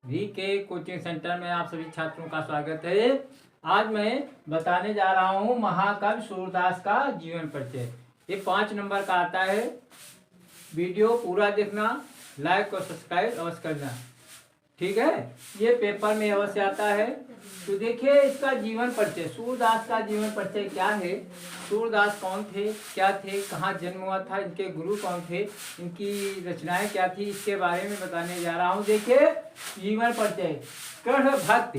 VK coaching centre में आप सभी छात्रों का स्वागत है। आज मैं बताने जा रहा हूँ महाकवि सूरदास का जीवन परिचय। ये 5 नंबर का आता है। वीडियो पूरा देखना, लाइक और सब्सक्राइब अवश्य करना, ठीक है। ये पेपर में अवश्य आता है। तो देखिए इसका जीवन परिचय, सूरदास का जीवन परिचय क्या है, सूरदास कौन थे, क्या थे, कहाँ जन्म हुआ था, इनके गुरु कौन थे, इनकी रचनाएं क्या थी, इसके बारे में बताने जा रहा हूँ। देखिए जीवन परिचय। कृष्ण भक्त,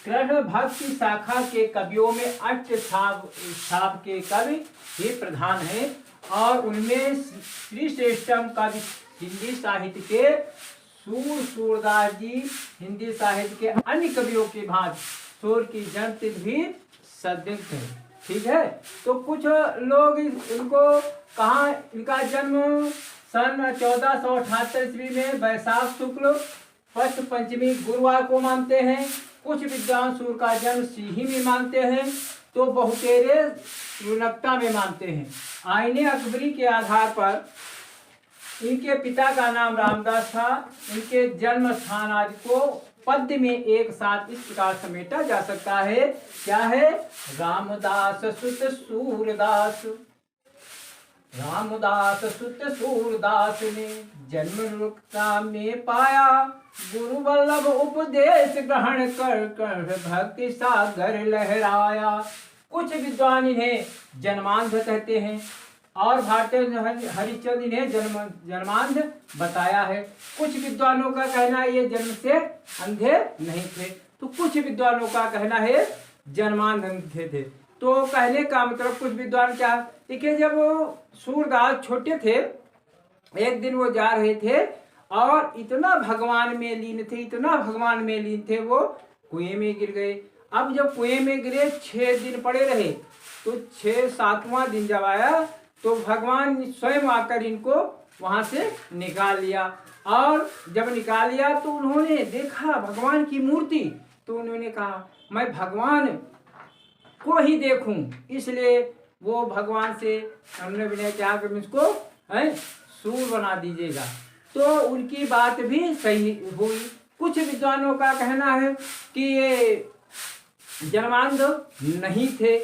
कृष्ण भक्त की शाखा के कवियों में अष्ट छाप के कवि ही प्रधान हैं और उनमें श्री श्रेष्ठम कवि हिंदी साहित्य के सूरदास जी हिंदी साहित्य के अन्य कवियों के भांति सूर की जन्मतिथि भी संदिग्ध है, ठीक है। तो कुछ लोग इनको कहाँ, इनका जन्म सन 1478 ईस्वी में वैशाख शुक्ल पक्ष पंचमी गुरुवार को मानते हैं। कुछ विद्वान सूर का जन्म सिही में मानते हैं, तो बहुतेरे रुनकता में मानते हैं। आईने अकबरी के आधार पर इनके पिता का नाम रामदास था। इनके जन्म स्थान आदि को पद्य में एक साथ इस प्रकार समेटा जा सकता है। क्या है? रामदास सुत सूरदास, रामदास सुत सूरदास ने जन्म रुकता में पाया, गुरु वल्लभ उपदेश ग्रहण कर भक्ति सागर लहराया। कुछ विद्वान इन्हें जन्मांध कहते हैं और भारतीय हरिश्चंद्र इन्हें जन्मांध बताया है। कुछ विद्वानों का कहना है ये जन्म से अंधे नहीं थे, तो कुछ विद्वानों का कहना है जन्मांध अंधे थे। तो कहने का मतलब कुछ विद्वान क्या, देखिए जब सूरदास छोटे थे, एक दिन वो जा रहे थे और इतना भगवान में लीन थे, इतना भगवान में लीन थे, वो कुएं में गिर गए। अब जब कुएं में गिरे 6 दिन पड़े रहे, तो 6-7वां दिन जब आया तो भगवान स्वयं आकर इनको वहां से निकाल लिया। और जब निकाल लिया तो उन्होंने देखा भगवान की मूर्ति, तो उन्होंने कहा मैं भगवान को ही देखूं, इसलिए वो भगवान से हमने विनय किया कि मुझको सूर बना दीजिएगा। तो उनकी बात भी सही हुई। कुछ विद्वानों का कहना है कि ये जन्मांध नहीं थे,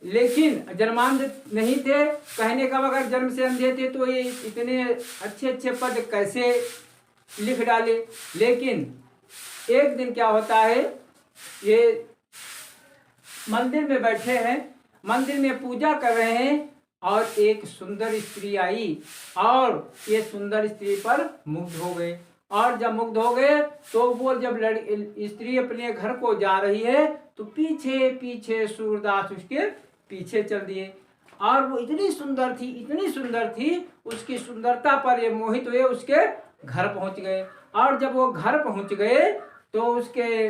लेकिन जन्मांध नहीं थे कहने का, अगर जन्म से अंधे थे तो ये इतने अच्छे अच्छे पद कैसे लिख डाले। लेकिन एक दिन क्या होता है, ये मंदिर में बैठे हैं, मंदिर में पूजा कर रहे हैं और एक सुंदर स्त्री आई और ये सुंदर स्त्री पर मुग्ध हो गए। और जब मुग्ध हो गए तो वो जब स्त्री अपने घर को जा रही है तो पीछे पीछे सूरदास उसके पीछे चल दिए। और वो इतनी सुंदर थी, इतनी सुंदर थी, उसकी सुंदरता पर ये मोहित हुए, उसके घर पहुंच गए। और जब वो घर पहुंच गए तो उसके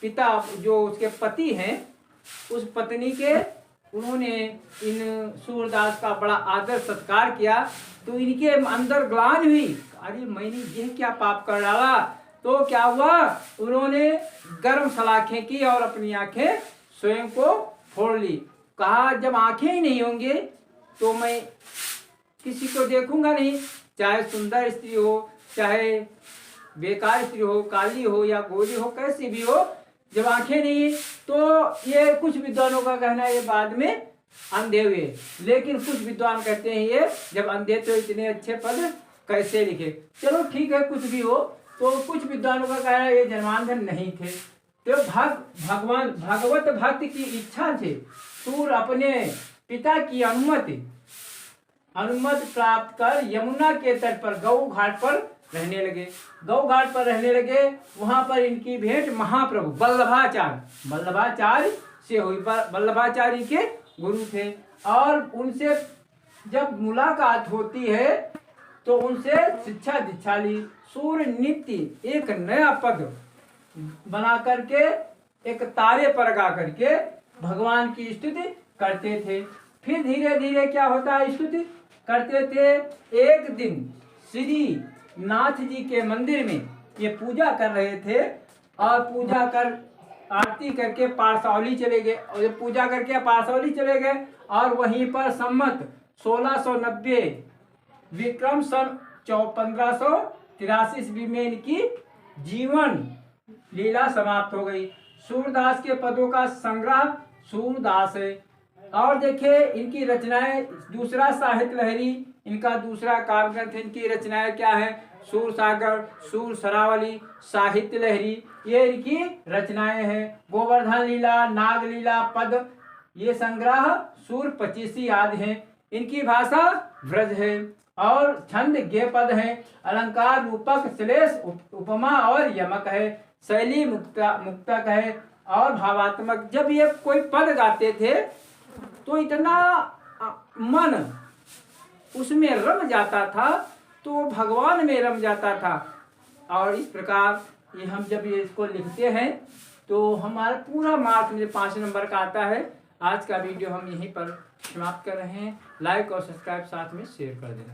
पिता, जो उसके पति हैं, उस पत्नी के उन्होंने इन सूरदास का बड़ा आदर सत्कार किया। तो इनके अंदर ग्लानि हुई, अरे मैंने ये क्या पाप कर डाला। तो क्या हुआ, उन्होंने गर्म सलाखें की और अपनी आंखें स्वयं को फोड़ ली। कहा जब आंखें ही नहीं होंगे तो मैं किसी को देखूंगा नहीं, चाहे सुंदर स्त्री हो, चाहे बेकार स्त्री हो, काली हो या गोरी हो, कैसी भी हो, जब आंखें नहीं। तो ये कुछ विद्वानों का कहना है ये बाद में अंधे हुए, लेकिन कुछ विद्वान कहते हैं ये जब अंधे तो इतने अच्छे पद कैसे लिखे। चलो ठीक है, कुछ भी हो। तो कुछ विद्वानों का कहना है ये जन्मांध नहीं थे। तो भगवान भगवत भक्त की इच्छा से सूर अपने पिता की अनुमति प्राप्त कर यमुना के तट पर गौ घाट पर रहने लगे। गौ घाट पर रहने लगे, वहां पर इनकी भेंट महाप्रभु वल्लभाचार्य से हुई। वल्लभाचार्य के गुरु थे और उनसे जब मुलाकात होती है तो उनसे शिक्षा दीक्षा ली। सूर्य नित्य एक नया पद बना करके एक तारे पर गा करके भगवान की स्तुति करते थे। फिर धीरे धीरे क्या होता है, स्तुति करते थे। एक दिन श्री नाथ जी के मंदिर में ये पूजा कर रहे थे और पूजा कर आरती करके पारसौली चले गए, और ये पूजा करके पारसौली चले गए और वहीं पर सम्मत 1690 विक्रम सन 1583 ईस्वी में इनकी जीवन लीला समाप्त हो गई। सूरदास के पदों का संग्रह सूरदास है। और देखिए इनकी रचनाएं, दूसरा साहित्य लहरी इनका दूसरा काव्य ग्रंथ, इनकी रचनाएं क्या है? सूर सागर, सूर सरावली, साहित्य लहरी, ये इनकी रचनाएं हैं। गोवर्धन लीला, नाग लीला, पद, ये संग्रह सूर पचीसी आदि हैं। इनकी भाषा व्रज है और छंद गे पद है। अलंकार रूपक, श्लेष, उपमा और यमक है। शैली मुक्तक है और भावात्मक। जब ये कोई पद गाते थे तो इतना मन उसमें रम जाता था, तो भगवान में रम जाता था। और इस प्रकार ये हम जब ये इसको लिखते हैं तो हमारा पूरा मार्क मुझे 5 नंबर का आता है। आज का वीडियो हम यहीं पर समाप्त कर रहे हैं। लाइक और सब्सक्राइब साथ में शेयर कर देना।